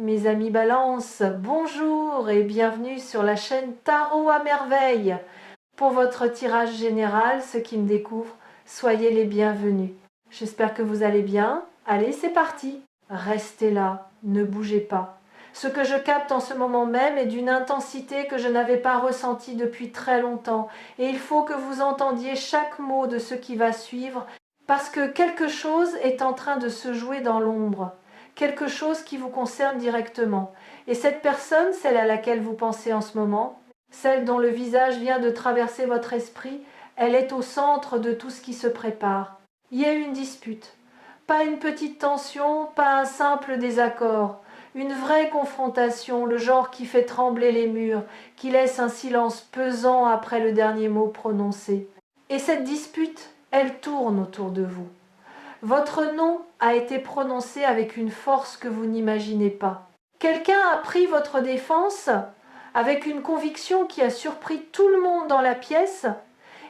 Mes amis Balance, bonjour et bienvenue sur la chaîne Tarot à merveille. Pour votre tirage général, ceux qui me découvrent, soyez les bienvenus. J'espère que vous allez bien. Allez, c'est parti. Restez là, ne bougez pas. Ce que je capte en ce moment même est d'une intensité que je n'avais pas ressentie depuis très longtemps. Et il faut que vous entendiez chaque mot de ce qui va suivre, parce que quelque chose est en train de se jouer dans l'ombre. Quelque chose qui vous concerne directement. Et cette personne, celle à laquelle vous pensez en ce moment, celle dont le visage vient de traverser votre esprit, elle est au centre de tout ce qui se prépare. Il y a une dispute. Pas une petite tension, pas un simple désaccord. Une vraie confrontation, le genre qui fait trembler les murs, qui laisse un silence pesant après le dernier mot prononcé. Et cette dispute, elle tourne autour de vous. Votre nom a été prononcé avec une force que vous n'imaginez pas. Quelqu'un a pris votre défense avec une conviction qui a surpris tout le monde dans la pièce,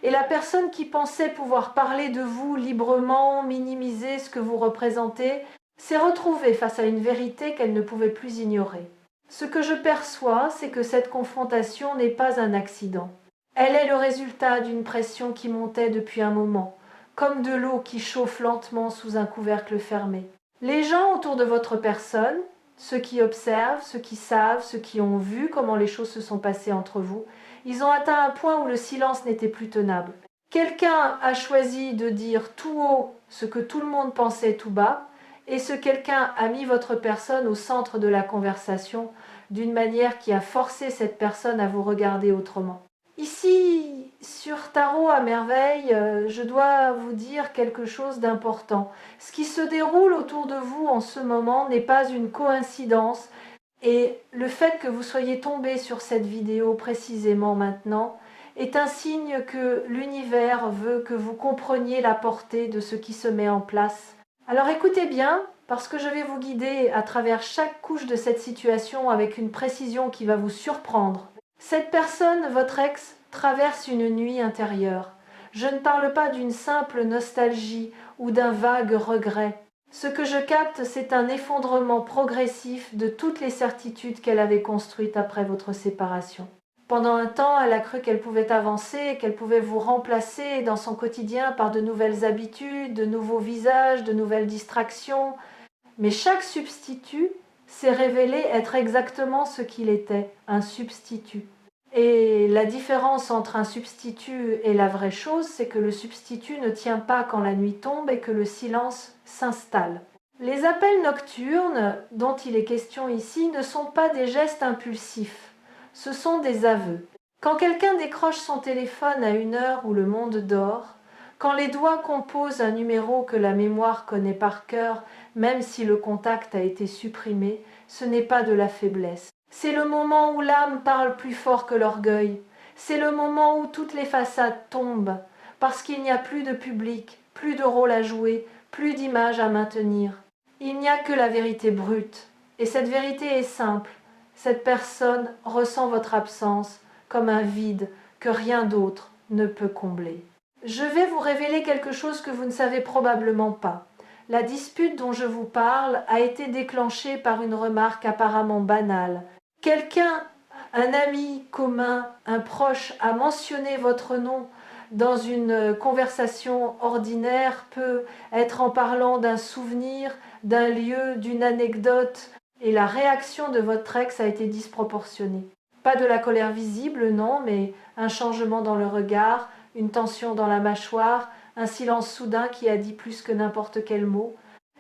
et la personne qui pensait pouvoir parler de vous librement, minimiser ce que vous représentez, s'est retrouvée face à une vérité qu'elle ne pouvait plus ignorer. Ce que je perçois, c'est que cette confrontation n'est pas un accident. Elle est le résultat d'une pression qui montait depuis un moment, comme de l'eau qui chauffe lentement sous un couvercle fermé. Les gens autour de votre personne, ceux qui observent, ceux qui savent, ceux qui ont vu comment les choses se sont passées entre vous, ils ont atteint un point où le silence n'était plus tenable. Quelqu'un a choisi de dire tout haut ce que tout le monde pensait tout bas, et ce quelqu'un a mis votre personne au centre de la conversation d'une manière qui a forcé cette personne à vous regarder autrement. Ici, sur Tarot à merveille, je dois vous dire quelque chose d'important. Ce qui se déroule autour de vous en ce moment n'est pas une coïncidence, et le fait que vous soyez tombé sur cette vidéo précisément maintenant est un signe que l'univers veut que vous compreniez la portée de ce qui se met en place. Alors écoutez bien, parce que je vais vous guider à travers chaque couche de cette situation avec une précision qui va vous surprendre. Cette personne, votre ex, traverse une nuit intérieure. Je ne parle pas d'une simple nostalgie ou d'un vague regret. Ce que je capte, c'est un effondrement progressif de toutes les certitudes qu'elle avait construites après votre séparation. Pendant un temps, elle a cru qu'elle pouvait avancer, qu'elle pouvait vous remplacer dans son quotidien par de nouvelles habitudes, de nouveaux visages, de nouvelles distractions. Mais chaque substitut s'est révélé être exactement ce qu'il était, un substitut. Et la différence entre un substitut et la vraie chose, c'est que le substitut ne tient pas quand la nuit tombe et que le silence s'installe. Les appels nocturnes dont il est question ici ne sont pas des gestes impulsifs, ce sont des aveux. Quand quelqu'un décroche son téléphone à une heure où le monde dort, quand les doigts composent un numéro que la mémoire connaît par cœur, même si le contact a été supprimé, ce n'est pas de la faiblesse. C'est le moment où l'âme parle plus fort que l'orgueil. C'est le moment où toutes les façades tombent, parce qu'il n'y a plus de public, plus de rôle à jouer, plus d'image à maintenir. Il n'y a que la vérité brute. Et cette vérité est simple. Cette personne ressent votre absence comme un vide que rien d'autre ne peut combler. Je vais vous révéler quelque chose que vous ne savez probablement pas. La dispute dont je vous parle a été déclenchée par une remarque apparemment banale. Quelqu'un, un ami commun, un proche, a mentionné votre nom dans une conversation ordinaire, peut être en parlant d'un souvenir, d'un lieu, d'une anecdote, et la réaction de votre ex a été disproportionnée. Pas de la colère visible, non, mais un changement dans le regard, une tension dans la mâchoire, un silence soudain qui a dit plus que n'importe quel mot.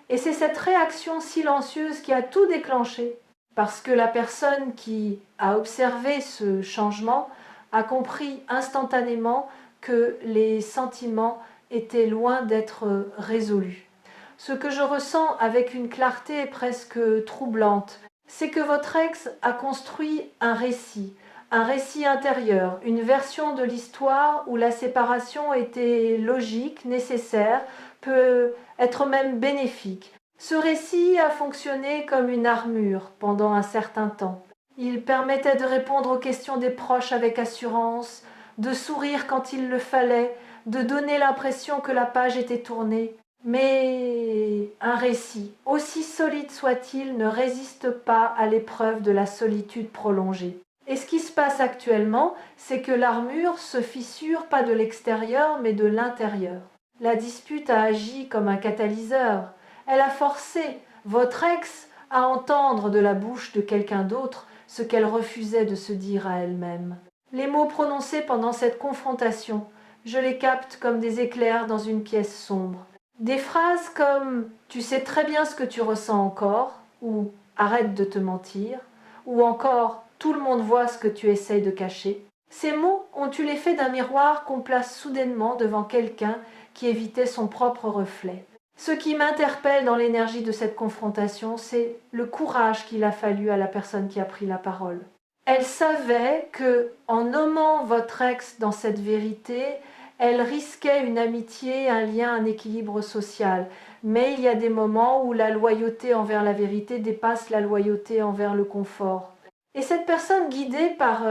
Et c'est cette réaction silencieuse qui a tout déclenché, parce que la personne qui a observé ce changement a compris instantanément que les sentiments étaient loin d'être résolus. Ce que je ressens avec une clarté presque troublante, c'est que votre ex a construit un récit intérieur, une version de l'histoire où la séparation était logique, nécessaire, peut être même bénéfique. Ce récit a fonctionné comme une armure pendant un certain temps. Il permettait de répondre aux questions des proches avec assurance, de sourire quand il le fallait, de donner l'impression que la page était tournée. Mais un récit, aussi solide soit-il, ne résiste pas à l'épreuve de la solitude prolongée. Et ce qui se passe actuellement, c'est que l'armure se fissure pas de l'extérieur, mais de l'intérieur. La dispute a agi comme un catalyseur. Elle a forcé votre ex à entendre de la bouche de quelqu'un d'autre ce qu'elle refusait de se dire à elle-même. Les mots prononcés pendant cette confrontation, je les capte comme des éclairs dans une pièce sombre. Des phrases comme « tu sais très bien ce que tu ressens encore » ou « arrête de te mentir » ou encore « tout le monde voit ce que tu essayes de cacher ». Ces mots ont eu l'effet d'un miroir qu'on place soudainement devant quelqu'un qui évitait son propre reflet. Ce qui m'interpelle dans l'énergie de cette confrontation, c'est le courage qu'il a fallu à la personne qui a pris la parole. Elle savait que, en nommant votre ex dans cette vérité, elle risquait une amitié, un lien, un équilibre social. Mais il y a des moments où la loyauté envers la vérité dépasse la loyauté envers le confort. Et cette personne, guidée par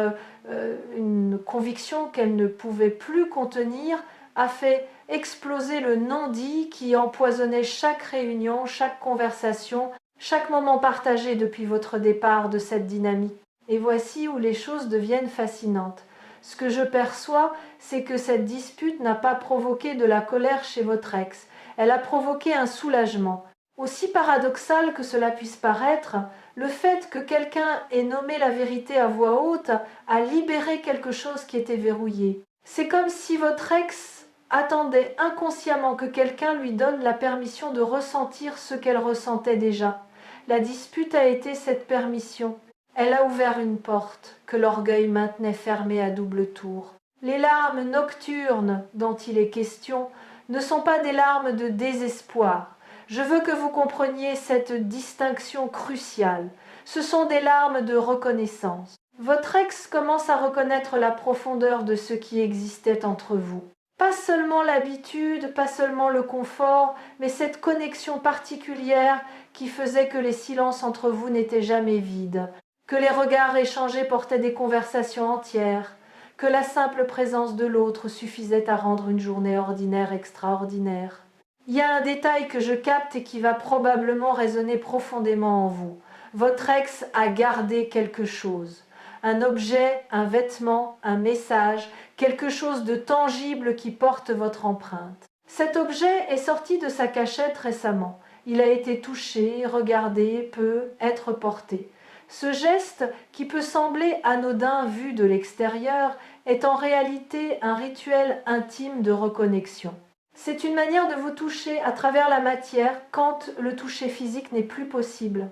une conviction qu'elle ne pouvait plus contenir, a fait exploser le non-dit qui empoisonnait chaque réunion, chaque conversation, chaque moment partagé depuis votre départ de cette dynamique. Et voici où les choses deviennent fascinantes. Ce que je perçois, c'est que cette dispute n'a pas provoqué de la colère chez votre ex. Elle a provoqué un soulagement. Aussi paradoxal que cela puisse paraître, le fait que quelqu'un ait nommé la vérité à voix haute a libéré quelque chose qui était verrouillé. C'est comme si votre ex attendait inconsciemment que quelqu'un lui donne la permission de ressentir ce qu'elle ressentait déjà. La dispute a été cette permission. Elle a ouvert une porte que l'orgueil maintenait fermée à double tour. Les larmes nocturnes dont il est question ne sont pas des larmes de désespoir. Je veux que vous compreniez cette distinction cruciale. Ce sont des larmes de reconnaissance. Votre ex commence à reconnaître la profondeur de ce qui existait entre vous. Pas seulement l'habitude, pas seulement le confort, mais cette connexion particulière qui faisait que les silences entre vous n'étaient jamais vides, que les regards échangés portaient des conversations entières, que la simple présence de l'autre suffisait à rendre une journée ordinaire extraordinaire. Il y a un détail que je capte et qui va probablement résonner profondément en vous. Votre ex a gardé quelque chose. Un objet, un vêtement, un message, quelque chose de tangible qui porte votre empreinte. Cet objet est sorti de sa cachette récemment. Il a été touché, regardé, peut être porté. Ce geste, qui peut sembler anodin vu de l'extérieur, est en réalité un rituel intime de reconnexion. C'est une manière de vous toucher à travers la matière quand le toucher physique n'est plus possible.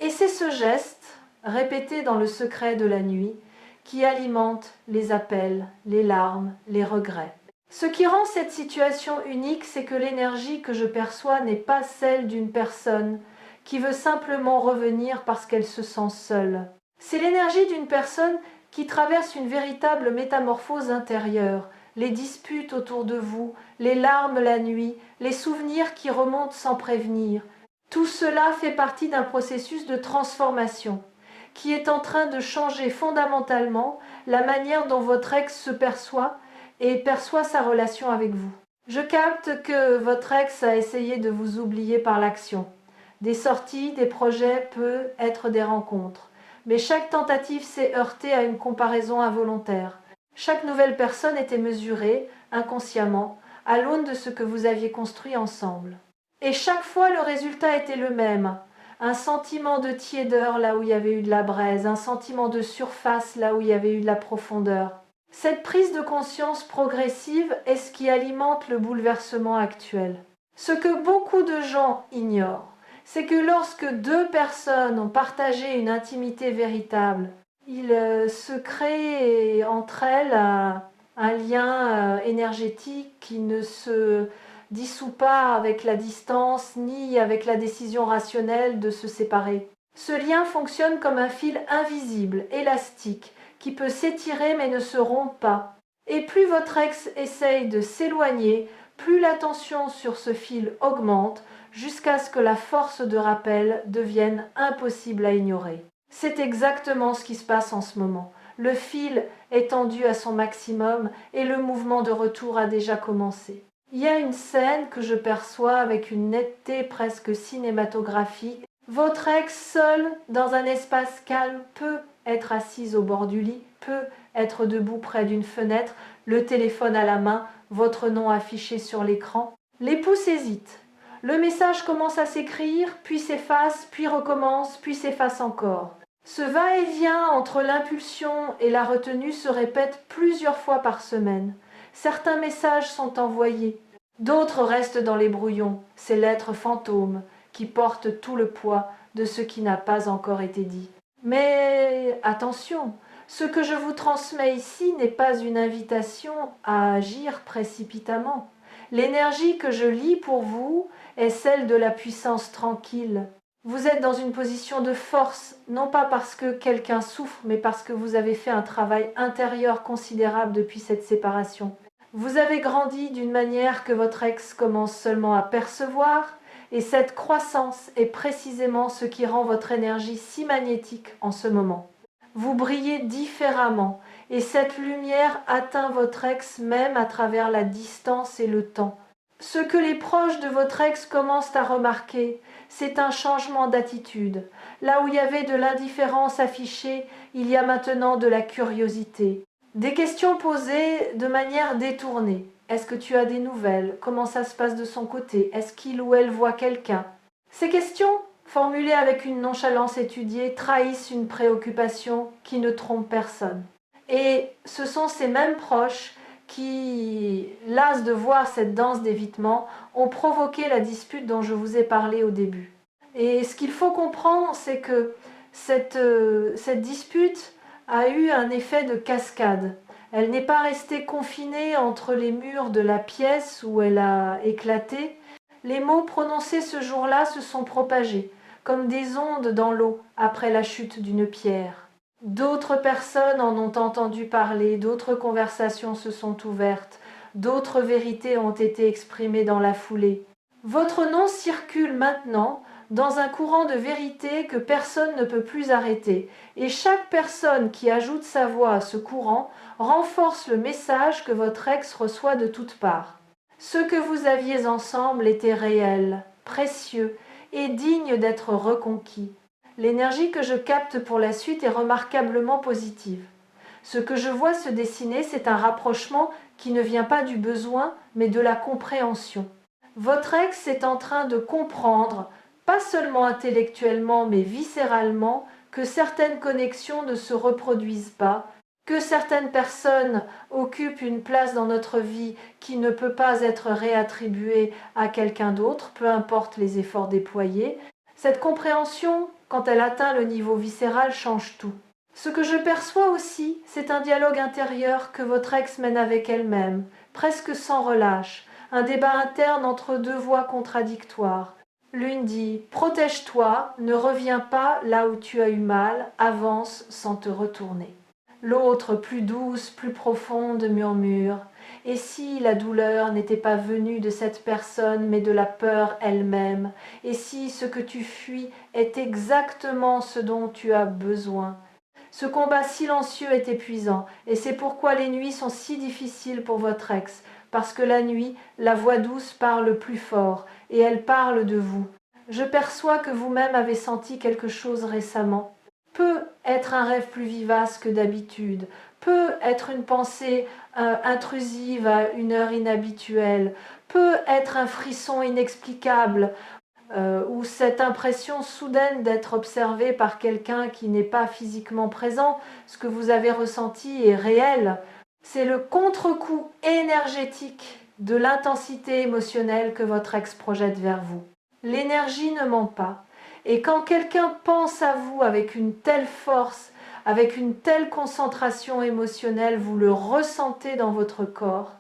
Et c'est ce geste, répété dans le secret de la nuit, qui alimente les appels, les larmes, les regrets. Ce qui rend cette situation unique, c'est que l'énergie que je perçois n'est pas celle d'une personne qui veut simplement revenir parce qu'elle se sent seule. C'est l'énergie d'une personne qui traverse une véritable métamorphose intérieure, les disputes autour de vous, les larmes la nuit, les souvenirs qui remontent sans prévenir. Tout cela fait partie d'un processus de transformation qui est en train de changer fondamentalement la manière dont votre ex se perçoit et perçoit sa relation avec vous. Je capte que votre ex a essayé de vous oublier par l'action. Des sorties, des projets peuvent être des rencontres. Mais chaque tentative s'est heurtée à une comparaison involontaire. Chaque nouvelle personne était mesurée, inconsciemment, à l'aune de ce que vous aviez construit ensemble. Et chaque fois, le résultat était le même. Un sentiment de tiédeur là où il y avait eu de la braise, un sentiment de surface là où il y avait eu de la profondeur. Cette prise de conscience progressive est ce qui alimente le bouleversement actuel. Ce que beaucoup de gens ignorent, c'est que lorsque deux personnes ont partagé une intimité véritable, il se crée entre elles un lien énergétique qui ne se dissout pas avec la distance ni avec la décision rationnelle de se séparer. Ce lien fonctionne comme un fil invisible, élastique, qui peut s'étirer mais ne se rompt pas. Et plus votre ex essaye de s'éloigner, plus la tension sur ce fil augmente jusqu'à ce que la force de rappel devienne impossible à ignorer. C'est exactement ce qui se passe en ce moment. Le fil est tendu à son maximum et le mouvement de retour a déjà commencé. Il y a une scène que je perçois avec une netteté presque cinématographique. Votre ex seul, dans un espace calme, peut être assise au bord du lit, peut être debout près d'une fenêtre, le téléphone à la main, votre nom affiché sur l'écran. L'époux hésite. Le message commence à s'écrire, puis s'efface, puis recommence, puis s'efface encore. Ce va-et-vient entre l'impulsion et la retenue se répète plusieurs fois par semaine. Certains messages sont envoyés, d'autres restent dans les brouillons, ces lettres fantômes qui portent tout le poids de ce qui n'a pas encore été dit. Mais attention, ce que je vous transmets ici n'est pas une invitation à agir précipitamment. L'énergie que je lis pour vous est celle de la puissance tranquille. Vous êtes dans une position de force, non pas parce que quelqu'un souffre, mais parce que vous avez fait un travail intérieur considérable depuis cette séparation. Vous avez grandi d'une manière que votre ex commence seulement à percevoir, et cette croissance est précisément ce qui rend votre énergie si magnétique en ce moment. Vous brillez différemment, et cette lumière atteint votre ex même à travers la distance et le temps. Ce que les proches de votre ex commencent à remarquer, c'est un changement d'attitude. Là où il y avait de l'indifférence affichée, il y a maintenant de la curiosité. Des questions posées de manière détournée. Est-ce que tu as des nouvelles? Comment ça se passe de son côté? Est-ce qu'il ou elle voit quelqu'un? Ces questions, formulées avec une nonchalance étudiée, trahissent une préoccupation qui ne trompe personne. Et ce sont ces mêmes proches qui, las de voir cette danse d'évitement, ont provoqué la dispute dont je vous ai parlé au début. Et ce qu'il faut comprendre, c'est que cette dispute a eu un effet de cascade. Elle n'est pas restée confinée entre les murs de la pièce où elle a éclaté. Les mots prononcés ce jour-là se sont propagés, comme des ondes dans l'eau après la chute d'une pierre. D'autres personnes en ont entendu parler, d'autres conversations se sont ouvertes, d'autres vérités ont été exprimées dans la foulée. Votre nom circule maintenant dans un courant de vérité que personne ne peut plus arrêter, et chaque personne qui ajoute sa voix à ce courant renforce le message que votre ex reçoit de toutes parts. Ce que vous aviez ensemble était réel, précieux et digne d'être reconquis. L'énergie que je capte pour la suite est remarquablement positive. Ce que je vois se dessiner, c'est un rapprochement qui ne vient pas du besoin, mais de la compréhension. Votre ex est en train de comprendre, pas seulement intellectuellement, mais viscéralement, que certaines connexions ne se reproduisent pas, que certaines personnes occupent une place dans notre vie qui ne peut pas être réattribuée à quelqu'un d'autre, peu importe les efforts déployés. Cette compréhension, quand elle atteint le niveau viscéral, change tout. Ce que je perçois aussi, c'est un dialogue intérieur que votre ex mène avec elle-même, presque sans relâche, un débat interne entre deux voix contradictoires. L'une dit « Protège-toi, ne reviens pas là où tu as eu mal, avance sans te retourner ». L'autre, plus douce, plus profonde, murmure « Et si la douleur n'était pas venue de cette personne, mais de la peur elle-même? Et si ce que tu fuis est exactement ce dont tu as besoin ?» Ce combat silencieux est épuisant, et c'est pourquoi les nuits sont si difficiles pour votre ex, parce que la nuit, la voix douce parle plus fort, et elle parle de vous. Je perçois que vous-même avez senti quelque chose récemment. Peut être un rêve plus vivace que d'habitude, peut être une pensée intrusive à une heure inhabituelle, peut être un frisson inexplicable, ou cette impression soudaine d'être observé par quelqu'un qui n'est pas physiquement présent. Ce que vous avez ressenti est réel. C'est le contre-coup énergétique de l'intensité émotionnelle que votre ex projette vers vous. L'énergie ne ment pas. Et quand quelqu'un pense à vous avec une telle force, avec une telle concentration émotionnelle, vous le ressentez dans votre corps,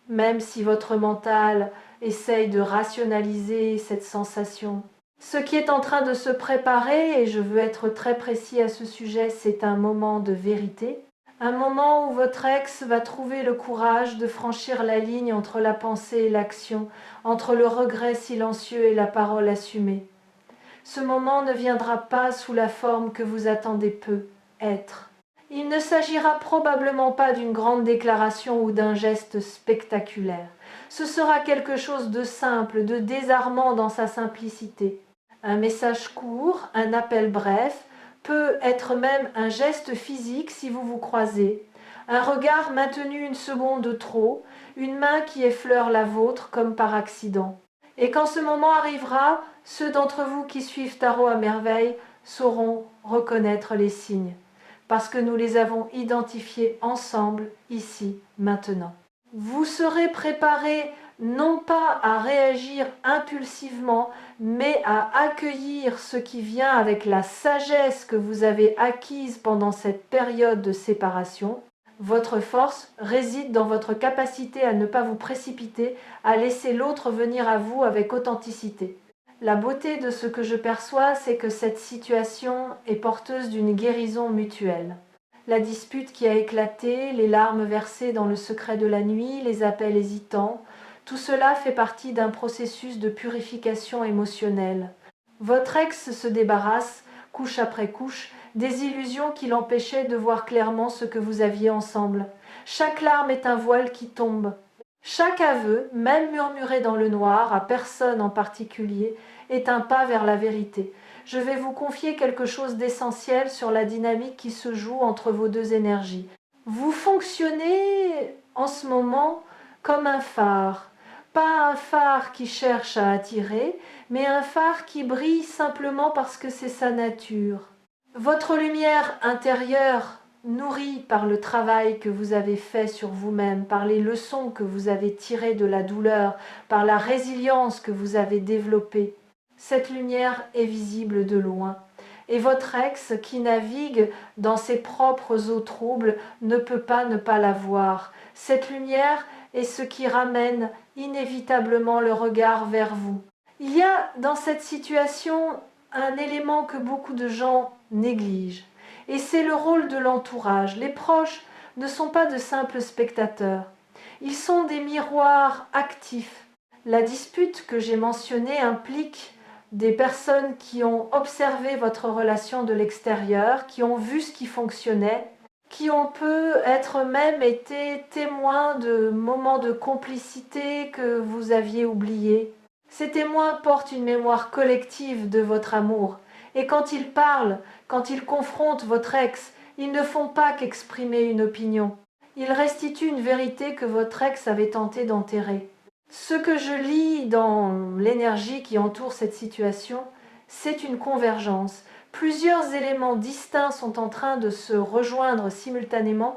même si votre mental essaye de rationaliser cette sensation. Ce qui est en train de se préparer, et je veux être très précis à ce sujet, c'est un moment de vérité, un moment où votre ex va trouver le courage de franchir la ligne entre la pensée et l'action, entre le regret silencieux et la parole assumée. Ce moment ne viendra pas sous la forme que vous attendez peu, être. Il ne s'agira probablement pas d'une grande déclaration ou d'un geste spectaculaire. Ce sera quelque chose de simple, de désarmant dans sa simplicité. Un message court, un appel bref, peut être même un geste physique si vous vous croisez, un regard maintenu une seconde de trop, une main qui effleure la vôtre comme par accident. Et quand ce moment arrivera, ceux d'entre vous qui suivent Tarot à merveille sauront reconnaître les signes, parce que nous les avons identifiés ensemble, ici, maintenant. Vous serez préparés non pas à réagir impulsivement, mais à accueillir ce qui vient avec la sagesse que vous avez acquise pendant cette période de séparation. Votre force réside dans votre capacité à ne pas vous précipiter, à laisser l'autre venir à vous avec authenticité. La beauté de ce que je perçois, c'est que cette situation est porteuse d'une guérison mutuelle. La dispute qui a éclaté, les larmes versées dans le secret de la nuit, les appels hésitants, tout cela fait partie d'un processus de purification émotionnelle. Votre ex se débarrasse, couche après couche, des illusions qui l'empêchaient de voir clairement ce que vous aviez ensemble. Chaque larme est un voile qui tombe. Chaque aveu, même murmuré dans le noir, à personne en particulier, est un pas vers la vérité. Je vais vous confier quelque chose d'essentiel sur la dynamique qui se joue entre vos deux énergies. Vous fonctionnez en ce moment comme un phare. Pas un phare qui cherche à attirer, mais un phare qui brille simplement parce que c'est sa nature. Votre lumière intérieure, nourrie par le travail que vous avez fait sur vous-même, par les leçons que vous avez tirées de la douleur, par la résilience que vous avez développée, cette lumière est visible de loin. Et votre ex, qui navigue dans ses propres eaux troubles, ne peut pas ne pas la voir. Cette lumière est ce qui ramène inévitablement le regard vers vous. Il y a dans cette situation un élément que beaucoup de gens négligent, et c'est le rôle de l'entourage. Les proches ne sont pas de simples spectateurs, ils sont des miroirs actifs. La dispute que j'ai mentionnée implique des personnes qui ont observé votre relation de l'extérieur, qui ont vu ce qui fonctionnait, qui ont peut-être même été témoins de moments de complicité que vous aviez oubliés. Ces témoins portent une mémoire collective de votre amour, et quand ils parlent, quand ils confrontent votre ex, ils ne font pas qu'exprimer une opinion. Ils restituent une vérité que votre ex avait tenté d'enterrer. Ce que je lis dans l'énergie qui entoure cette situation, c'est une convergence. Plusieurs éléments distincts sont en train de se rejoindre simultanément.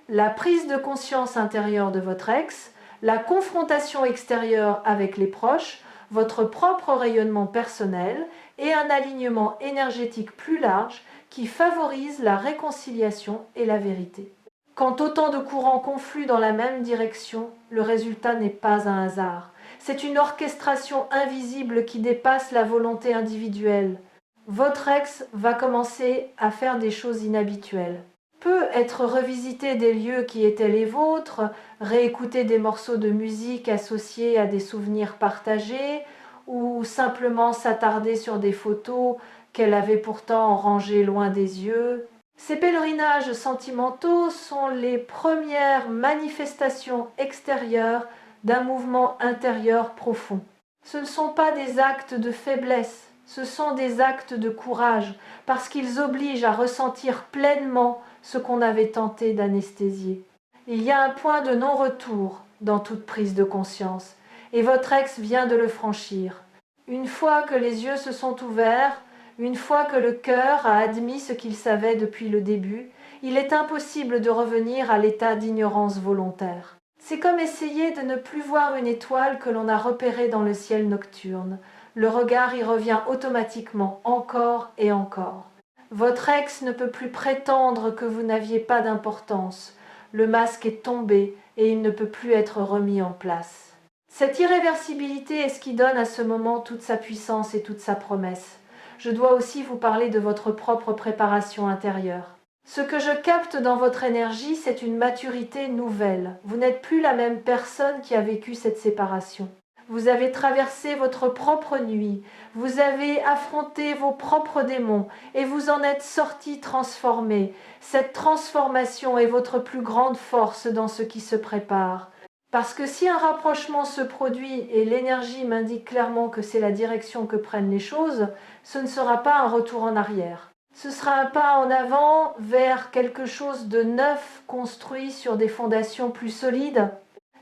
La prise de conscience intérieure de votre ex, la confrontation extérieure avec les proches, votre propre rayonnement personnel et un alignement énergétique plus large qui favorise la réconciliation et la vérité. Quand autant de courants confluent dans la même direction, le résultat n'est pas un hasard. C'est une orchestration invisible qui dépasse la volonté individuelle. Votre ex va commencer à faire des choses inhabituelles. Peut être revisiter des lieux qui étaient les vôtres, réécouter des morceaux de musique associés à des souvenirs partagés, ou simplement s'attarder sur des photos qu'elle avait pourtant rangées loin des yeux. Ces pèlerinages sentimentaux sont les premières manifestations extérieures d'un mouvement intérieur profond. Ce ne sont pas des actes de faiblesse, ce sont des actes de courage, parce qu'ils obligent à ressentir pleinement ce qu'on avait tenté d'anesthésier. Il y a un point de non-retour dans toute prise de conscience, et votre ex vient de le franchir. Une fois que les yeux se sont ouverts, une fois que le cœur a admis ce qu'il savait depuis le début, il est impossible de revenir à l'état d'ignorance volontaire. C'est comme essayer de ne plus voir une étoile que l'on a repérée dans le ciel nocturne. Le regard y revient automatiquement, encore et encore. Votre ex ne peut plus prétendre que vous n'aviez pas d'importance. Le masque est tombé et il ne peut plus être remis en place. Cette irréversibilité est ce qui donne à ce moment toute sa puissance et toute sa promesse. Je dois aussi vous parler de votre propre préparation intérieure. Ce que je capte dans votre énergie, c'est une maturité nouvelle. Vous n'êtes plus la même personne qui a vécu cette séparation. Vous avez traversé votre propre nuit, vous avez affronté vos propres démons et vous en êtes sorti transformé. Cette transformation est votre plus grande force dans ce qui se prépare. Parce que si un rapprochement se produit et l'énergie m'indique clairement que c'est la direction que prennent les choses, ce ne sera pas un retour en arrière. Ce sera un pas en avant vers quelque chose de neuf construit sur des fondations plus solides.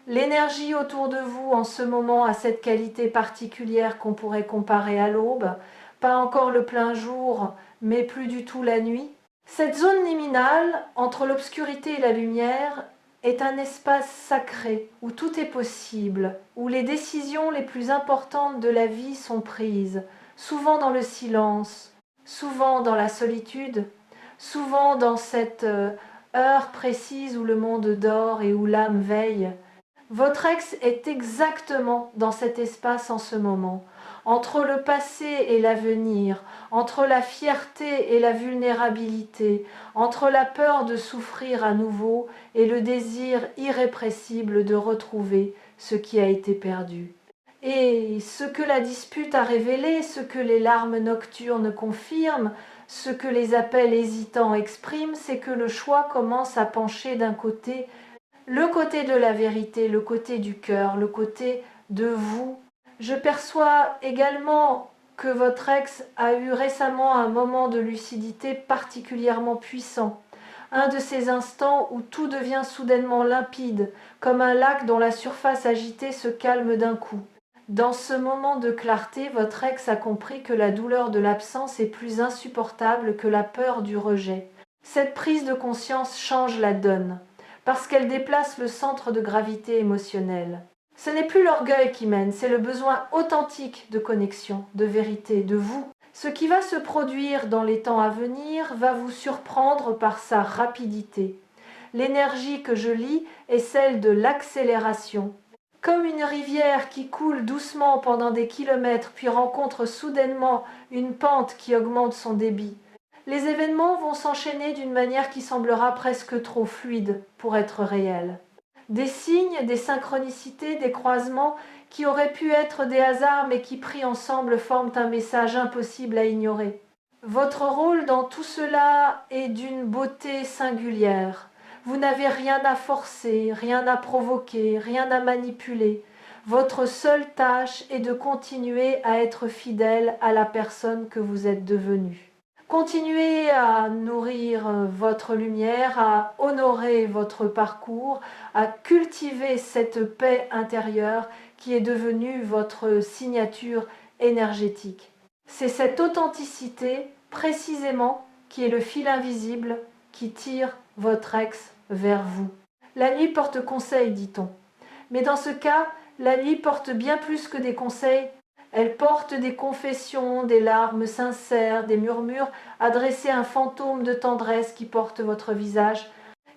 L'énergie autour de vous en ce moment a cette qualité particulière qu'on pourrait comparer à l'aube, pas encore le plein jour, mais plus du tout la nuit. Cette zone liminale, entre l'obscurité et la lumière, est un espace sacré où tout est possible, où les décisions les plus importantes de la vie sont prises, souvent dans le silence, souvent dans la solitude, souvent dans cette heure précise où le monde dort et où l'âme veille. Votre ex est exactement dans cet espace en ce moment, entre le passé et l'avenir, entre la fierté et la vulnérabilité, entre la peur de souffrir à nouveau et le désir irrépressible de retrouver ce qui a été perdu. Et ce que la dispute a révélé, ce que les larmes nocturnes confirment, ce que les appels hésitants expriment, c'est que le choix commence à pencher d'un côté, le côté de la vérité, le côté du cœur, le côté de vous. Je perçois également que votre ex a eu récemment un moment de lucidité particulièrement puissant. Un de ces instants où tout devient soudainement limpide, comme un lac dont la surface agitée se calme d'un coup. Dans ce moment de clarté, votre ex a compris que la douleur de l'absence est plus insupportable que la peur du rejet. Cette prise de conscience change la donne, parce qu'elle déplace le centre de gravité émotionnel. Ce n'est plus l'orgueil qui mène, c'est le besoin authentique de connexion, de vérité, de vous. Ce qui va se produire dans les temps à venir va vous surprendre par sa rapidité. L'énergie que je lis est celle de l'accélération. Comme une rivière qui coule doucement pendant des kilomètres puis rencontre soudainement une pente qui augmente son débit. Les événements vont s'enchaîner d'une manière qui semblera presque trop fluide pour être réelle. Des signes, des synchronicités, des croisements qui auraient pu être des hasards mais qui pris ensemble forment un message impossible à ignorer. Votre rôle dans tout cela est d'une beauté singulière. Vous n'avez rien à forcer, rien à provoquer, rien à manipuler. Votre seule tâche est de continuer à être fidèle à la personne que vous êtes devenue. Continuez à nourrir votre lumière, à honorer votre parcours, à cultiver cette paix intérieure qui est devenue votre signature énergétique. C'est cette authenticité, précisément, qui est le fil invisible qui tire votre ex vers vous. La nuit porte conseil, dit-on. Mais dans ce cas, la nuit porte bien plus que des conseils. Elle porte des confessions, des larmes sincères, des murmures adressés à un fantôme de tendresse qui porte votre visage.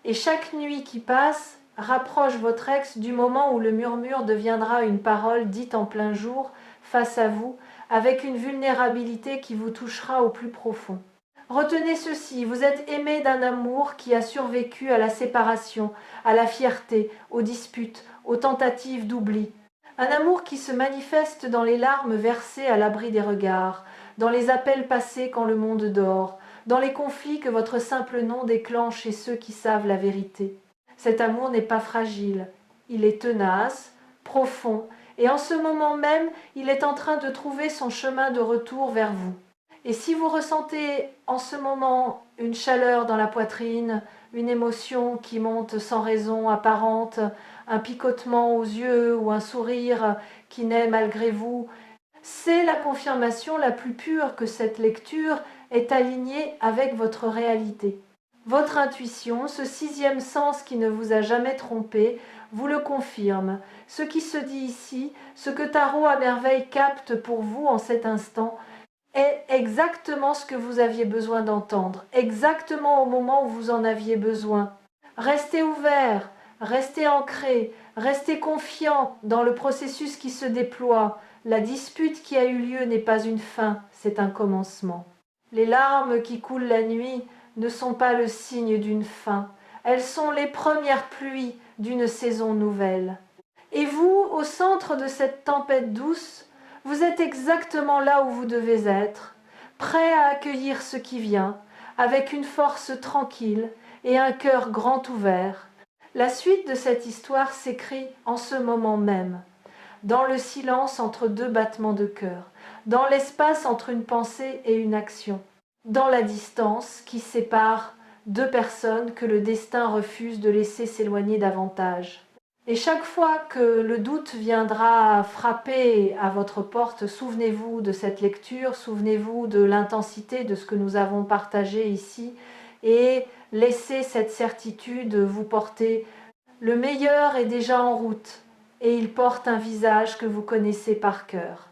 Et chaque nuit qui passe rapproche votre ex du moment où le murmure deviendra une parole dite en plein jour face à vous, avec une vulnérabilité qui vous touchera au plus profond. Retenez ceci, vous êtes aimé d'un amour qui a survécu à la séparation, à la fierté, aux disputes, aux tentatives d'oubli. Un amour qui se manifeste dans les larmes versées à l'abri des regards, dans les appels passés quand le monde dort, dans les conflits que votre simple nom déclenche chez ceux qui savent la vérité. Cet amour n'est pas fragile, il est tenace, profond, et en ce moment même, il est en train de trouver son chemin de retour vers vous. Et si vous ressentez en ce moment une chaleur dans la poitrine, une émotion qui monte sans raison apparente, un picotement aux yeux ou un sourire qui naît malgré vous, c'est la confirmation la plus pure que cette lecture est alignée avec votre réalité. Votre intuition, ce sixième sens qui ne vous a jamais trompé, vous le confirme. Ce qui se dit ici, ce que Tarot à merveille capte pour vous en cet instant, est exactement ce que vous aviez besoin d'entendre, exactement au moment où vous en aviez besoin. Restez ouvert, restez ancré, restez confiant dans le processus qui se déploie. La dispute qui a eu lieu n'est pas une fin, c'est un commencement. Les larmes qui coulent la nuit ne sont pas le signe d'une fin, elles sont les premières pluies d'une saison nouvelle. Et vous, au centre de cette tempête douce, vous êtes exactement là où vous devez être, prêt à accueillir ce qui vient, avec une force tranquille et un cœur grand ouvert. La suite de cette histoire s'écrit en ce moment même, dans le silence entre deux battements de cœur, dans l'espace entre une pensée et une action, dans la distance qui sépare deux personnes que le destin refuse de laisser s'éloigner davantage. Et chaque fois que le doute viendra frapper à votre porte, souvenez-vous de cette lecture, souvenez-vous de l'intensité de ce que nous avons partagé ici et laissez cette certitude vous porter. Le meilleur est déjà en route et il porte un visage que vous connaissez par cœur.